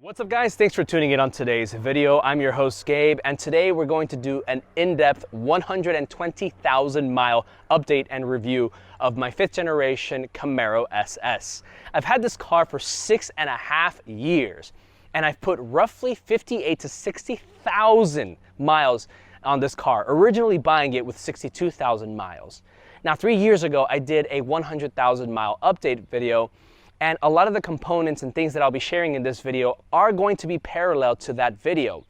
What's up guys, thanks for tuning in on today's video. I'm your host Gabe, and today we're going to do an in-depth 120,000 mile update and review of my 5th generation Camaro SS. I've had this car for 6.5 years, and I've put roughly 58 to 60,000 miles on this car, originally buying it with 62,000 miles. Now 3 years ago I did a 100,000 mile update video, and a lot of the components and things that I'll be sharing in this video are going to be parallel to that video.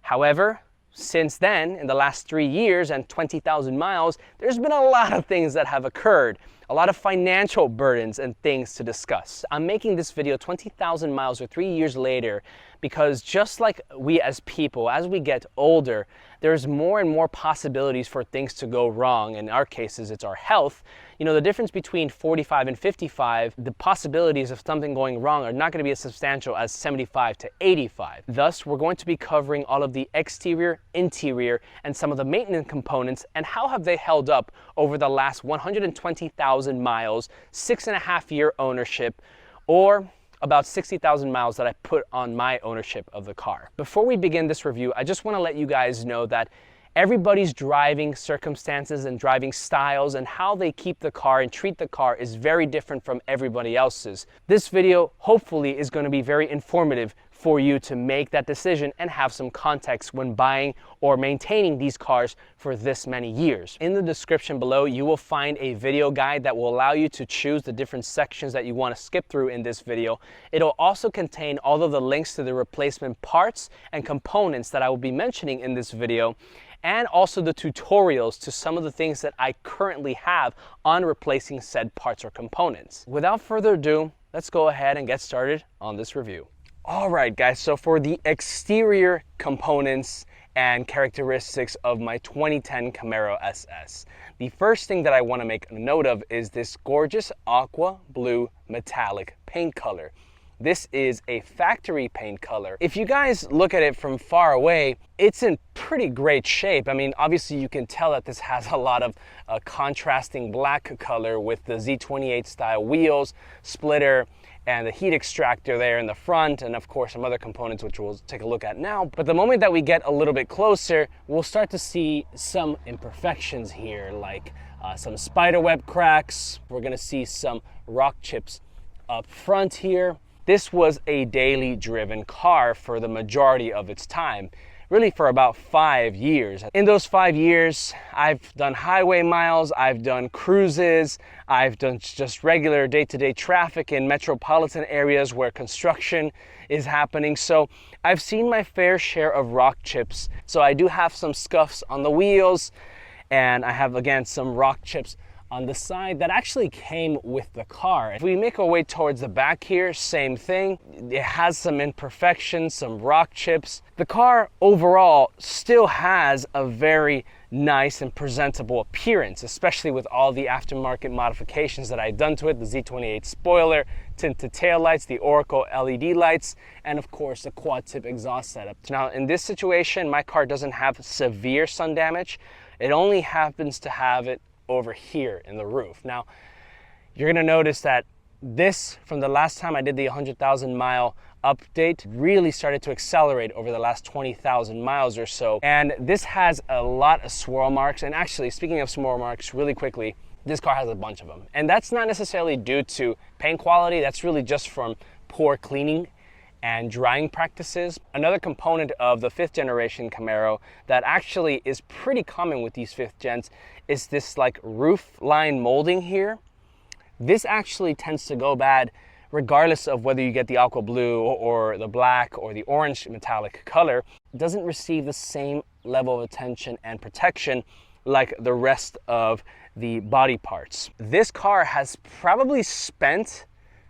However, since then, in the last 3 years and 20,000 miles, there's been a lot of things that have occurred, a lot of financial burdens and things to discuss. I'm making this video 20,000 miles or 3 years later because just like we as people, as we get older, there's more and more possibilities for things to go wrong. In our cases, it's our health. You know, the difference between 45 and 55, the possibilities of something going wrong are not going to be as substantial as 75 to 85. Thus, we're going to be covering all of the exterior, interior, and some of the maintenance components and how have they held up over the last 120,000 miles, 6.5 year ownership, or about 60,000 miles that I put on my ownership of the car. Before we begin this review, I just want to let you guys know that everybody's driving circumstances and driving styles and how they keep the car and treat the car is very different from everybody else's. This video hopefully is going to be very informative for you to make that decision and have some context when buying or maintaining these cars for this many years. In the description below, you will find a video guide that will allow you to choose the different sections that you want to skip through in this video. It'll also contain all of the links to the replacement parts and components that I will be mentioning in this video, and also the tutorials to some of the things that I currently have on replacing said parts or components. Without further ado, let's go ahead and get started on this review. All right, guys, so for the exterior components and characteristics of my 2010 Camaro SS, the first thing that I want to make a note of is this gorgeous aqua blue metallic paint color. This is a factory paint color. If you guys look at it from far away, it's in pretty great shape. I mean, obviously you can tell that this has a lot of contrasting black color with the Z28 style wheels, splitter, and the heat extractor there in the front, and of course some other components which we'll take a look at now. But the moment that we get a little bit closer, we'll start to see some imperfections here, like some spiderweb cracks. We're gonna see some rock chips up front here. This was a daily driven car for the majority of its time, really for about 5 years. In those 5 years, I've done highway miles, I've done cruises, I've done just regular day-to-day traffic in metropolitan areas where construction is happening. So I've seen my fair share of rock chips. So I do have some scuffs on the wheels, and I have, again, some rock chips on the side that actually came with the car. If we make our way towards the back here, same thing. It has some imperfections, some rock chips. The car overall still has a very nice and presentable appearance, especially with all the aftermarket modifications that I've done to it, the Z28 spoiler, tinted taillights, the Oracle LED lights, and of course the quad tip exhaust setup. Now in this situation, my car doesn't have severe sun damage. It only happens to have it over here in the roof. Now, you're gonna notice that this, from the last time I did the 100,000 mile update, really started to accelerate over the last 20,000 miles or so. And this has a lot of swirl marks. And actually, speaking of swirl marks, really quickly, this car has a bunch of them. And that's not necessarily due to paint quality, that's really just from poor cleaning and drying practices. Another component of the 5th generation Camaro that actually is pretty common with these 5th gens is this like roof line molding here. This actually tends to go bad regardless of whether you get the aqua blue or the black or the orange metallic color. It doesn't receive the same level of attention and protection like the rest of the body parts. This car has probably spent,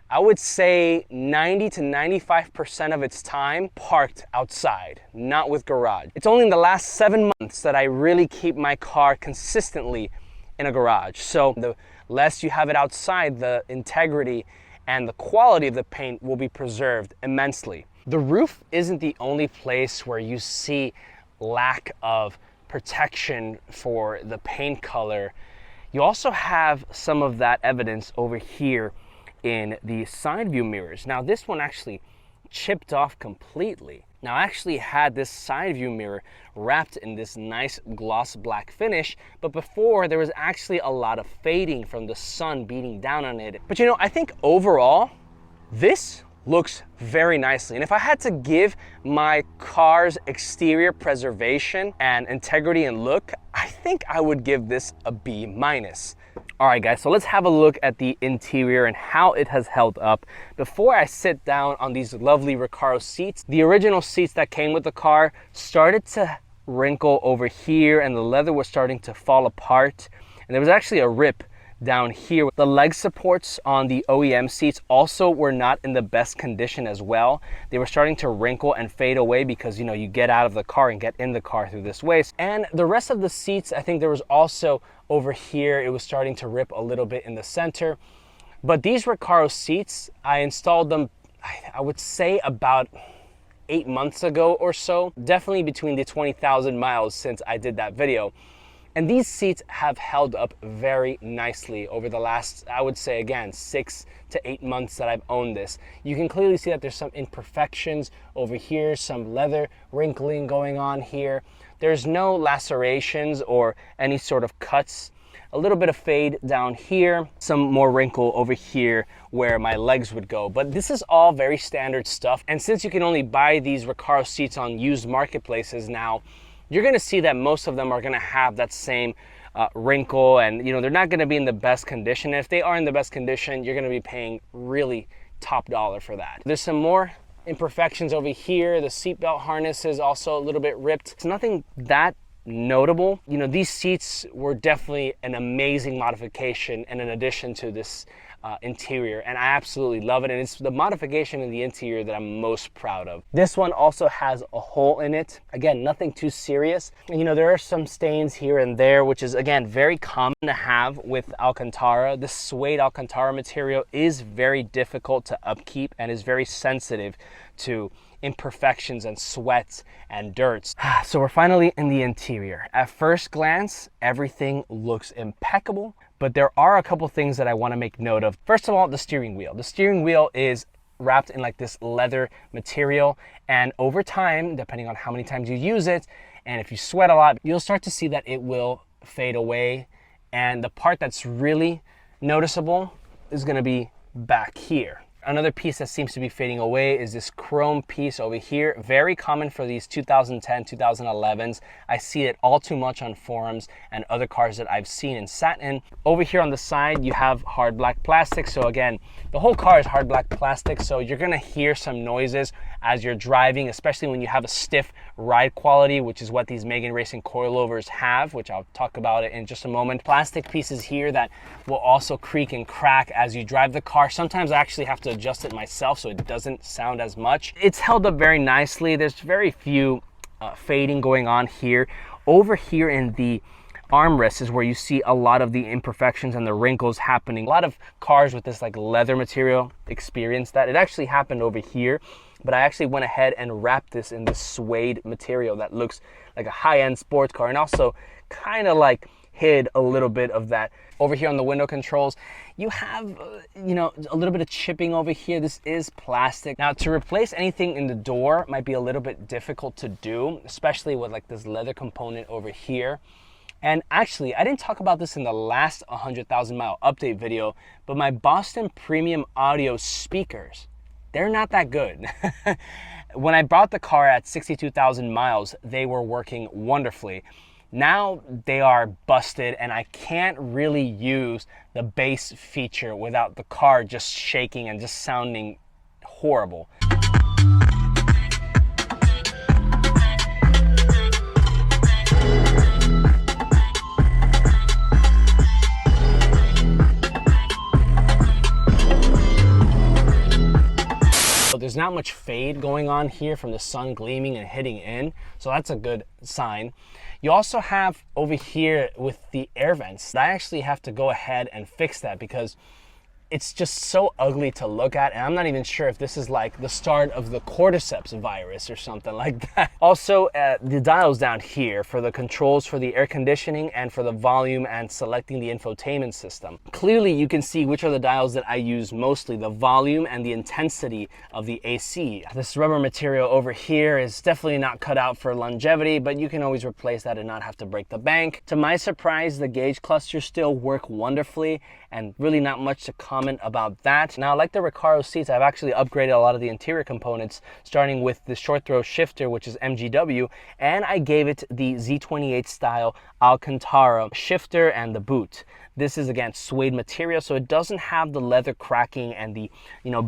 I would say, 90 to 95% of its time parked outside, not with garage. It's only in the last 7 months that I really keep my car consistently in a garage. So the less you have it outside, the integrity and the quality of the paint will be preserved immensely. The roof isn't the only place where you see lack of protection for the paint color. You also have some of that evidence over here in the side view mirrors. Now this one actually chipped off completely. Now, I actually had this side view mirror wrapped in this nice gloss black finish, but before there was actually a lot of fading from the sun beating down on it. But you know, I think overall, this looks very nicely. And if I had to give my car's exterior preservation and integrity and look, I think I would give this a B-. All right, guys, so let's have a look at the interior and how it has held up. Before I sit down on these lovely Recaro seats, the original seats that came with the car started to wrinkle over here, and the leather was starting to fall apart. And there was actually a rip down here. The leg supports on the OEM seats also were not in the best condition as well. They were starting to wrinkle and fade away because, you know, you get out of the car and get in the car through this way. And the rest of the seats, I think there was also over here, it was starting to rip a little bit in the center. But these Recaro seats, I installed them, I would say about 8 months ago or so, definitely between the 20,000 miles since I did that video. And these seats have held up very nicely over the last, I would say again, 6 to 8 months that I've owned this. You can clearly see that there's some imperfections over here, some leather wrinkling going on here. There's no lacerations or any sort of cuts. A little bit of fade down here, some more wrinkle over here where my legs would go. But this is all very standard stuff. And since you can only buy these Recaro seats on used marketplaces now, you're gonna see that most of them are gonna have that same wrinkle, and you know, they're not gonna be in the best condition. And if they are in the best condition, you're gonna be paying really top dollar for that. There's some more imperfections over here. The seatbelt harness is also a little bit ripped. It's nothing that notable. You know, these seats were definitely an amazing modification and an addition to this interior, and I absolutely love it. And it's the modification in the interior that I'm most proud of. This one also has a hole in it. Again, nothing too serious. You know, there are some stains here and there, which is again very common to have with Alcantara. This suede Alcantara material is very difficult to upkeep and is very sensitive to imperfections and sweat and dirt. So we're finally in the interior. At first glance, everything looks impeccable, but there are a couple things that I want to make note of. First of all, the steering wheel. The steering wheel is wrapped in like this leather material, and over time, depending on how many times you use it, and if you sweat a lot, you'll start to see that it will fade away. And the part that's really noticeable is going to be back here. Another piece that seems to be fading away is this chrome piece over here. Very common for these 2010, 2011s. I see it all too much on forums and other cars that I've seen and sat in. Over here on the side, you have hard black plastic. So again, the whole car is hard black plastic. So you're gonna hear some noises as you're driving, especially when you have a stiff ride quality, which is what these Megan Racing coilovers have, which I'll talk about it in just a moment. Plastic pieces here that will also creak and crack as you drive the car. Sometimes I actually have to adjust it myself so it doesn't sound as much. It's held up very nicely. There's very few fading going on here. Over here in the armrest is where you see a lot of the imperfections and the wrinkles happening. A lot of cars with this like leather material experience that. It actually happened over here, but I actually went ahead and wrapped this in this suede material that looks like a high-end sports car, and also kind of like hid a little bit of that. Over here on the window controls, you have, you know, a little bit of chipping over here. This is plastic. Now, to replace anything in the door might be a little bit difficult to do, especially with like this leather component over here. And actually, I didn't talk about this in the last 100,000 mile update video, but my Boston Premium Audio speakers, they're not that good. When I bought the car at 62,000 miles, they were working wonderfully. Now they are busted, and I can't really use the bass feature without the car just shaking and just sounding horrible. There's not much fade going on here from the sun gleaming and hitting in, so that's a good sign. You also have over here with the air vents, I actually have to go ahead and fix that because it's just so ugly to look at, and I'm not even sure if this is like the start of the cordyceps virus or something like that. Also, the dials down here for the controls for the air conditioning and for the volume and selecting the infotainment system. Clearly you can see which are the dials that I use mostly, the volume and the intensity of the AC. This rubber material over here is definitely not cut out for longevity, but you can always replace that and not have to break the bank. To my surprise, the gauge clusters still work wonderfully, and really not much to comment about that. Now, like the Recaro seats, I've actually upgraded a lot of the interior components, starting with the short throw shifter, which is MGW, and I gave it the Z28 style Alcantara shifter and the boot. This is, again, suede material, so it doesn't have the leather cracking and the,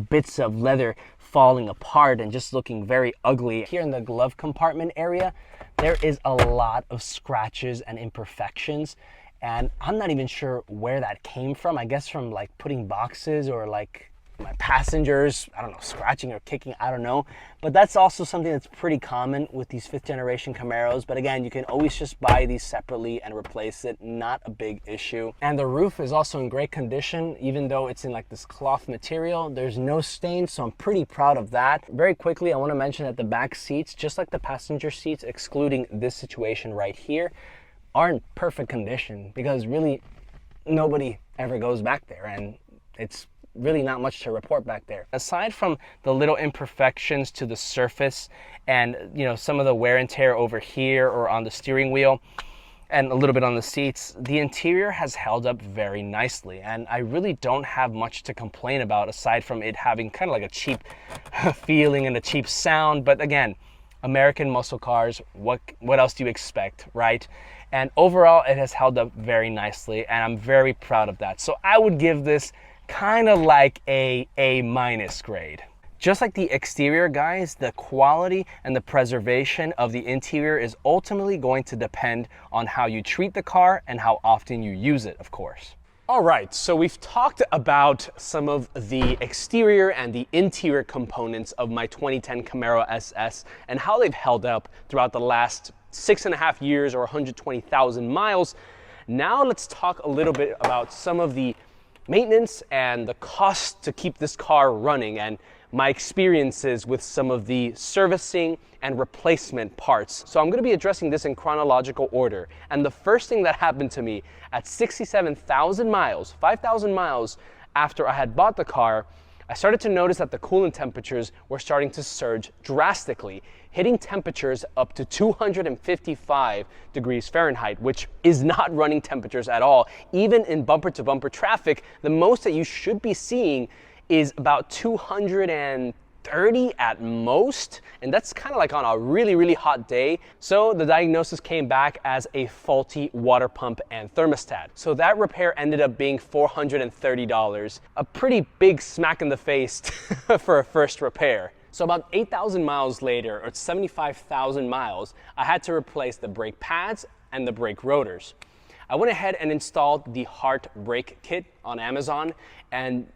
bits of leather falling apart and just looking very ugly. Here in the glove compartment area, there is a lot of scratches and imperfections, and I'm not even sure where that came from. I guess from like putting boxes or like my passengers, I don't know, scratching or kicking, I don't know. But that's also something that's pretty common with these 5th generation Camaros. But again, you can always just buy these separately and replace it. Not a big issue. And the roof is also in great condition, even though it's in like this cloth material. There's no stains, so I'm pretty proud of that. Very quickly, I want to mention that the back seats, just like the passenger seats, excluding this situation right here, are in perfect condition, because really nobody ever goes back there, and it's really not much to report back there. Aside from the little imperfections to the surface and some of the wear and tear over here or on the steering wheel and a little bit on the seats, the interior has held up very nicely, and I really don't have much to complain about aside from it having kind of like a cheap feeling and a cheap sound. But again, American muscle cars, what else do you expect, right? And overall, it has held up very nicely, and I'm very proud of that. So I would give this kind of like a A- grade. Just like the exterior, guys, the quality and the preservation of the interior is ultimately going to depend on how you treat the car and how often you use it, of course. All right, so we've talked about some of the exterior and the interior components of my 2010 Camaro SS and how they've held up throughout the last 6.5 years or 120,000 miles. Now let's talk a little bit about some of the maintenance and the cost to keep this car running and my experiences with some of the servicing and replacement parts. So I'm going to be addressing this in chronological order. And the first thing that happened to me at 67,000 miles, 5,000 miles after I had bought the car, I started to notice that the coolant temperatures were starting to surge drastically, hitting temperatures up to 255 degrees Fahrenheit, which is not running temperatures at all. Even in bumper-to-bumper traffic, the most that you should be seeing is about 230 at most, and that's kind of like on a really, really hot day. So the diagnosis came back as a faulty water pump and thermostat. So that repair ended up being $430, a pretty big smack in the face for a first repair. So about 8,000 miles later, or 75,000 miles, I had to replace the brake pads and the brake rotors. I went ahead and installed the Heart brake kit on Amazon, and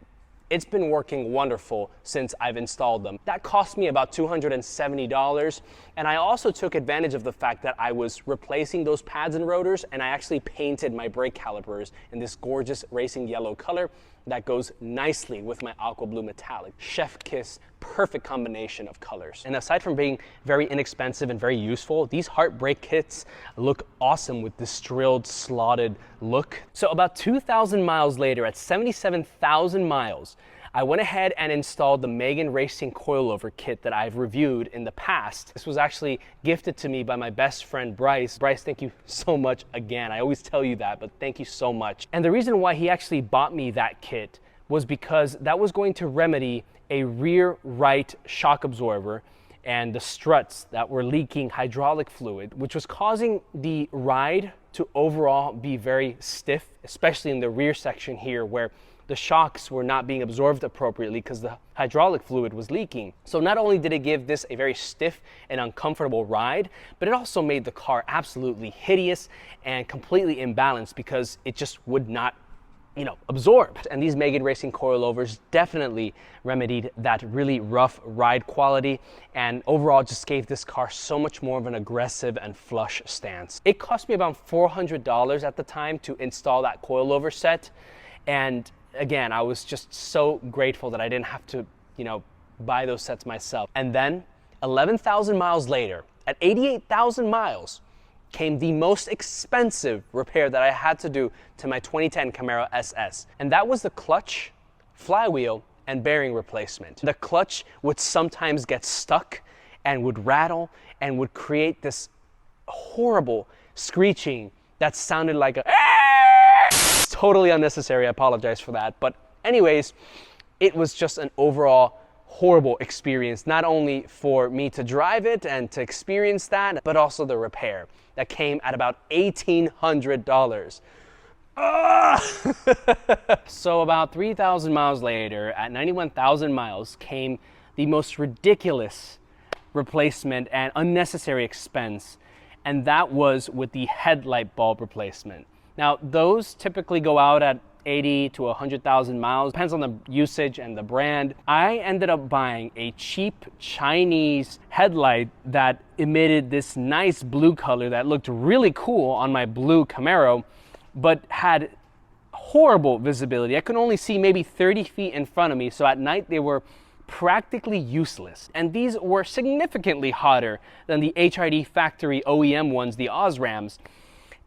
it's been working wonderful since I've installed them. That cost me about $270, and I also took advantage of the fact that I was replacing those pads and rotors, and I actually painted my brake calipers in this gorgeous racing yellow color that goes nicely with my aqua blue metallic. Chef kiss, perfect combination of colors. And aside from being very inexpensive and very useful, these Heart brake kits look awesome with this drilled, slotted look. So about 2,000 miles later, at 77,000 miles, I went ahead and installed the Megan Racing coilover kit that I've reviewed in the past. This was actually gifted to me by my best friend, Bryce. Bryce, thank you so much again. I always tell you that, but thank you so much. And the reason why he actually bought me that kit was because that was going to remedy a rear right shock absorber and the struts that were leaking hydraulic fluid, which was causing the ride to overall be very stiff, especially in the rear section here where the shocks were not being absorbed appropriately because the hydraulic fluid was leaking. So not only did it give this a very stiff and uncomfortable ride, but it also made the car absolutely hideous and completely imbalanced because it just would not absorb. And these Megan Racing coilovers definitely remedied that really rough ride quality and overall just gave this car so much more of an aggressive and flush stance. It cost me about $400 at the time to install that coilover set, and again, I was just so grateful that I didn't have to, buy those sets myself. And then 11,000 miles later, at 88,000 miles, came the most expensive repair that I had to do to my 2010 Camaro SS. And that was the clutch, flywheel, and bearing replacement. The clutch would sometimes get stuck and would rattle and would create this horrible screeching that sounded like a totally unnecessary. I apologize for that. But anyways, it was just an overall horrible experience, not only for me to drive it and to experience that, but also the repair that came at about $1,800. So about 3,000 miles later, at 91,000 miles, came the most ridiculous replacement and unnecessary expense, and that was with the headlight bulb replacement. Now, those typically go out at 80 to 100,000 miles, depends on the usage and the brand. I ended up buying a cheap Chinese headlight that emitted this nice blue color that looked really cool on my blue Camaro, but had horrible visibility. I could only see maybe 30 feet in front of me, so at night they were practically useless. And these were significantly hotter than the HID factory OEM ones, the Osrams,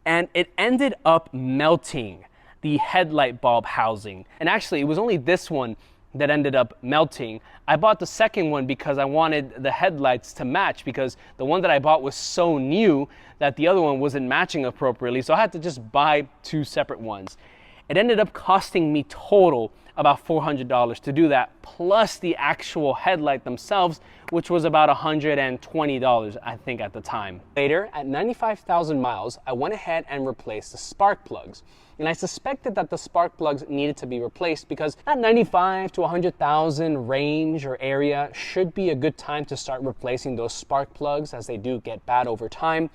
and it ended up melting the headlight bulb housing. And actually, it was only this one that ended up melting. I bought the second one because I wanted the headlights to match, because the one that I bought was so new that the other one wasn't matching appropriately, so I had to just buy two separate ones. It ended up costing me total about $400 to do that, plus the actual headlight themselves, which was about $120, I think, at the time. Later, at 95,000 miles, I went ahead and replaced the spark plugs. And I suspected that the spark plugs needed to be replaced because that 95 to 100,000 range or area should be a good time to start replacing those spark plugs, as they do get bad over time.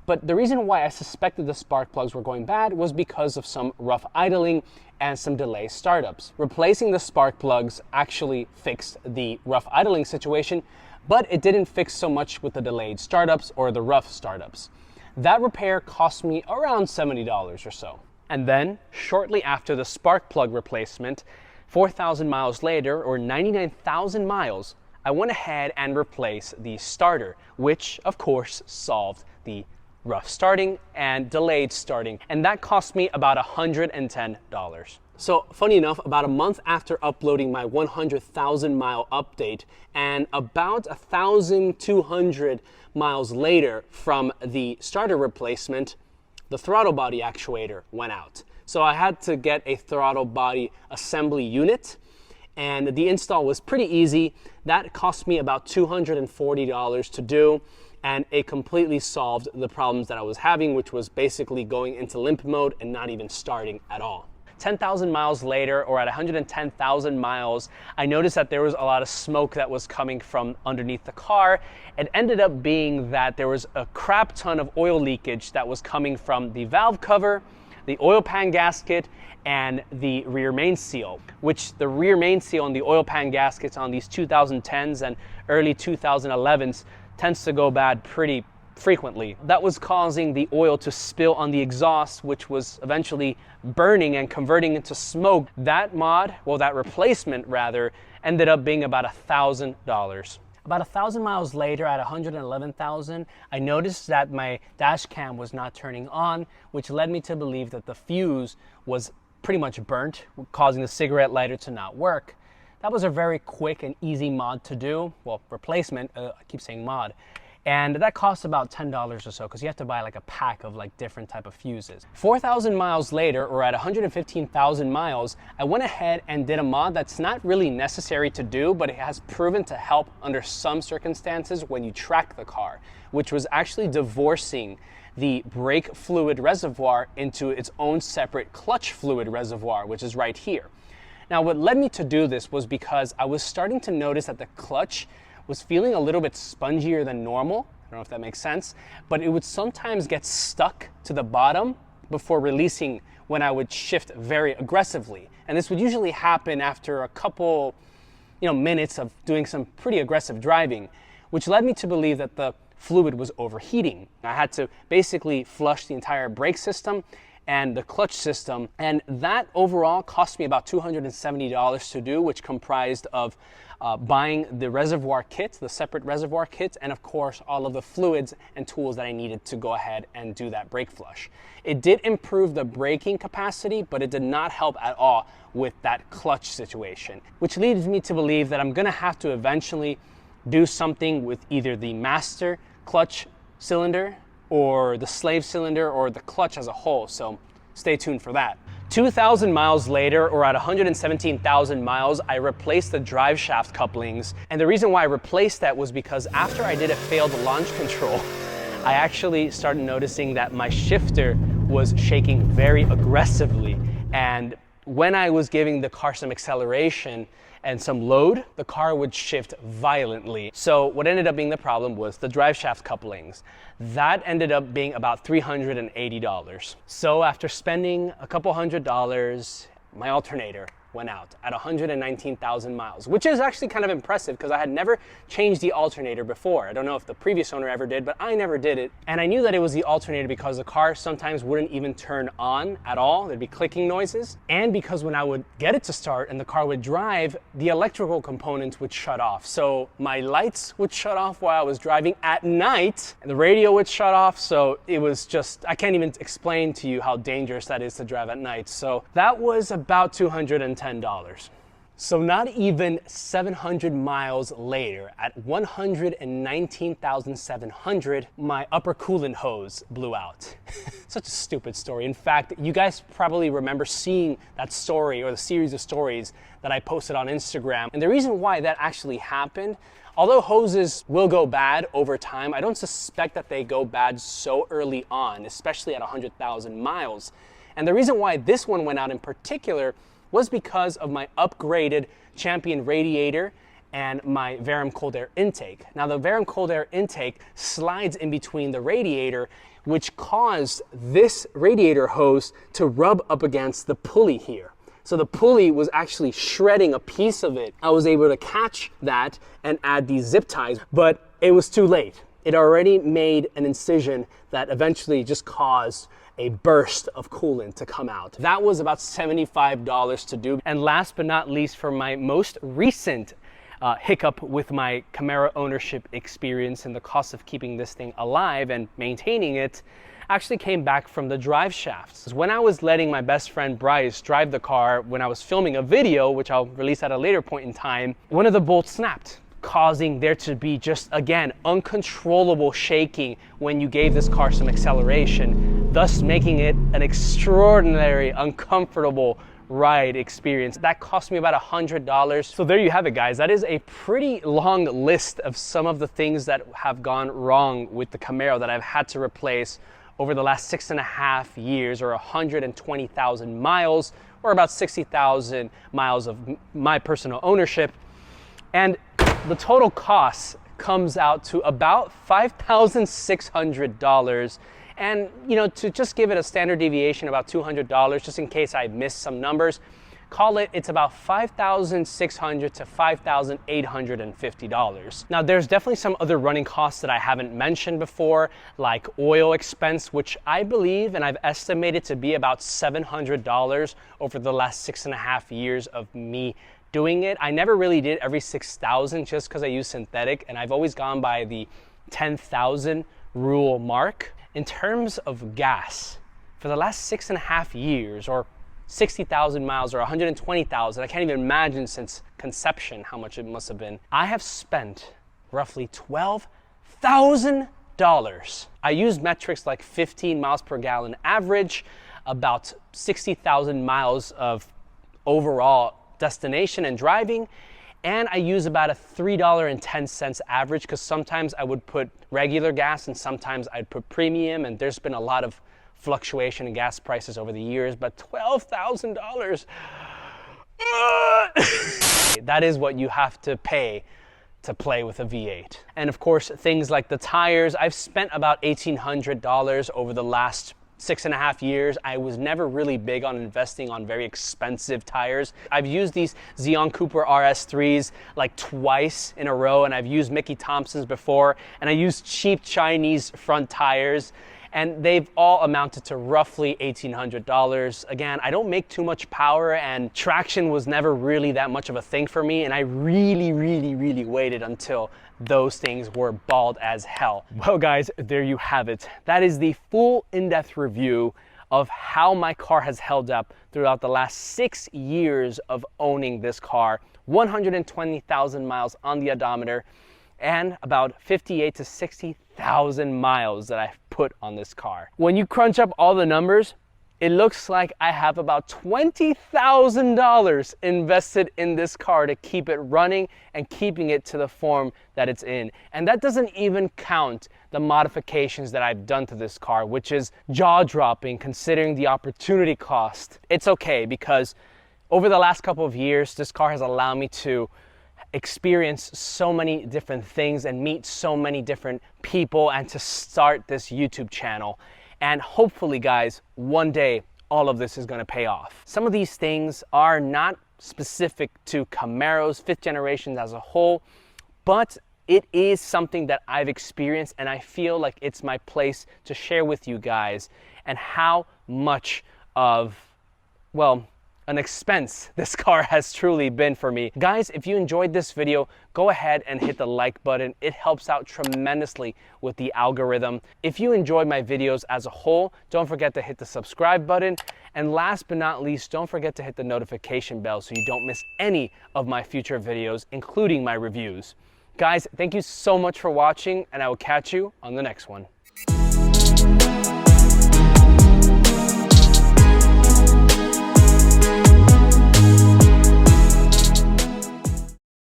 But the reason why I suspected the spark plugs were going bad was because of some rough idling and some delayed startups. Replacing the spark plugs actually fixed the rough idling situation, but it didn't fix so much with the delayed startups or the rough startups. That repair cost me around $70 or so. And then, shortly after the spark plug replacement, 4,000 miles later, or 99,000 miles, I went ahead and replaced the starter, which of course solved the rough starting and delayed starting, and that cost me about $110. So funny enough, about a month after uploading my 100,000 mile update and about 1,200 miles later from the starter replacement, the throttle body actuator went out. So I had to get a throttle body assembly unit, and the install was pretty easy. That cost me about $240 to do, and it completely solved the problems that I was having, which was basically going into limp mode and not even starting at all. 10,000 miles later, or at 110,000 miles, I noticed that there was a lot of smoke that was coming from underneath the car. It ended up being that there was a crap ton of oil leakage that was coming from the valve cover, the oil pan gasket, and the rear main seal, which the rear main seal and the oil pan gaskets on these 2010s and early 2011s tends to go bad pretty frequently. That was causing the oil to spill on the exhaust, which was eventually burning and converting into smoke. That mod, well, that replacement rather, ended up being about $1,000. About 1,000 miles later, at 111,000, I noticed that my dash cam was not turning on, which led me to believe that the fuse was pretty much burnt, causing the cigarette lighter to not work. That was a very quick and easy mod to do. Well, replacement, I keep saying mod. And that costs about $10 or so, because you have to buy like a pack of like different type of fuses. 4,000 miles later, or at 115,000 miles, I went ahead and did a mod that's not really necessary to do, but it has proven to help under some circumstances when you track the car, which was actually divorcing the brake fluid reservoir into its own separate clutch fluid reservoir, which is right here. Now, what led me to do this was because I was starting to notice that the clutch was feeling a little bit spongier than normal. I don't know if that makes sense, but it would sometimes get stuck to the bottom before releasing when I would shift very aggressively. And this would usually happen after a couple, minutes of doing some pretty aggressive driving, which led me to believe that the fluid was overheating. I had to basically flush the entire brake system and the clutch system. And that overall cost me about $270 to do, which comprised of buying the reservoir kit, the separate reservoir kit, and of course all of the fluids and tools that I needed to go ahead and do that brake flush. It did improve the braking capacity, but it did not help at all with that clutch situation, which leads me to believe that I'm gonna have to eventually do something with either the master clutch cylinder or the slave cylinder or the clutch as a whole, so stay tuned for that. 2,000 miles later, or at 117,000 miles, I replaced the drive shaft couplings. And the reason why I replaced that was because after I did a failed launch control, I actually started noticing that my shifter was shaking very aggressively. And when I was giving the car some acceleration and some load, the car would shift violently. So what ended up being the problem was the drive shaft couplings. That ended up being about $380. So after spending a couple $100, my alternator went out at 119,000 miles, which is actually kind of impressive because I had never changed the alternator before. I don't know if the previous owner ever did, but I never did it. And I knew that it was the alternator because the car sometimes wouldn't even turn on at all. There'd be clicking noises. And because when I would get it to start and the car would drive, the electrical components would shut off. So my lights would shut off while I was driving at night, and the radio would shut off. So it was just, I can't even explain to you how dangerous that is to drive at night. So that was about $210. So not even 700 miles later, at 119,700, my upper coolant hose blew out. Such a stupid story. In fact, you guys probably remember seeing that story or the series of stories that I posted on Instagram. And the reason why that actually happened, although hoses will go bad over time, I don't suspect that they go bad so early on, especially at 100,000 miles. And the reason why this one went out in particular was because of my upgraded Champion radiator and my Verum cold air intake. Now the Verum cold air intake slides in between the radiator, which caused this radiator hose to rub up against the pulley here. So the pulley was actually shredding a piece of it. I was able to catch that and add these zip ties, but it was too late. It already made an incision that eventually just caused a burst of coolant to come out. That was about $75 to do. And last but not least, for my most recent hiccup with my Camaro ownership experience and the cost of keeping this thing alive and maintaining it, actually came back from the drive shafts. When I was letting my best friend Bryce drive the car when I was filming a video, which I'll release at a later point in time, one of the bolts snapped, causing there to be just, again, uncontrollable shaking when you gave this car some acceleration, thus making it an extraordinary, uncomfortable ride experience. That cost me about $100. So there you have it, guys. That is a pretty long list of some of the things that have gone wrong with the Camaro that I've had to replace over the last 6.5 years, or 120,000 miles, or about 60,000 miles of my personal ownership. And the total cost comes out to about $5,600. And, you know, to just give it a standard deviation, about $200, just in case I missed some numbers, call it, it's about $5,600 to $5,850. Now, there's definitely some other running costs that I haven't mentioned before, like oil expense, which I believe and I've estimated to be about $700 over the last 6.5 years of me doing it. I never really did every 6,000 just because I use synthetic, and I've always gone by the 10,000 rule mark. In terms of gas, for the last 6.5 years, or 60,000 miles, or 120,000, I can't even imagine since conception how much it must have been, I have spent roughly $12,000. I use metrics like 15 miles per gallon average, about 60,000 miles of overall destination and driving, and I use about a $3.10 average, because sometimes I would put regular gas and sometimes I'd put premium, and there's been a lot of fluctuation in gas prices over the years, but $12,000, that is what you have to pay to play with a V8. And of course, things like the tires, I've spent about $1,800 over the last 6.5 years. I was never really big on investing on very expensive tires. I've used these Xeon Cooper RS3s like twice in a row, and I've used Mickey Thompson's before, and I used cheap Chinese front tires. and they've all amounted to roughly $1,800. Again, I don't make too much power, and traction was never really that much of a thing for me, and I really waited until those things were bald as hell. Well guys, there you have it. That is the full in-depth review of how my car has held up throughout the last 6 years of owning this car. 120,000 miles on the odometer, and about 58 to 60,000 miles that I've put on this car. When you crunch up all the numbers, it looks like I have about $20,000 invested in this car to keep it running and keeping it to the form that it's in. And that doesn't even count the modifications that I've done to this car, which is jaw-dropping considering the opportunity cost. It's okay, because over the last couple of years, this car has allowed me to experience so many different things and meet so many different people, and to start this YouTube channel. And hopefully guys, one day all of this is going to pay off. Some of these things are not specific to Camaros, 5th generations as a whole, but it is something that I've experienced, and I feel like it's my place to share with you guys, and how much of, well, an expense this car has truly been for me. Guys, if you enjoyed this video, go ahead and hit the like button. It helps out tremendously with the algorithm. If you enjoyed my videos as a whole, don't forget to hit the subscribe button. And last but not least, don't forget to hit the notification bell so you don't miss any of my future videos, including my reviews. Guys, thank you so much for watching, and I will catch you on the next one.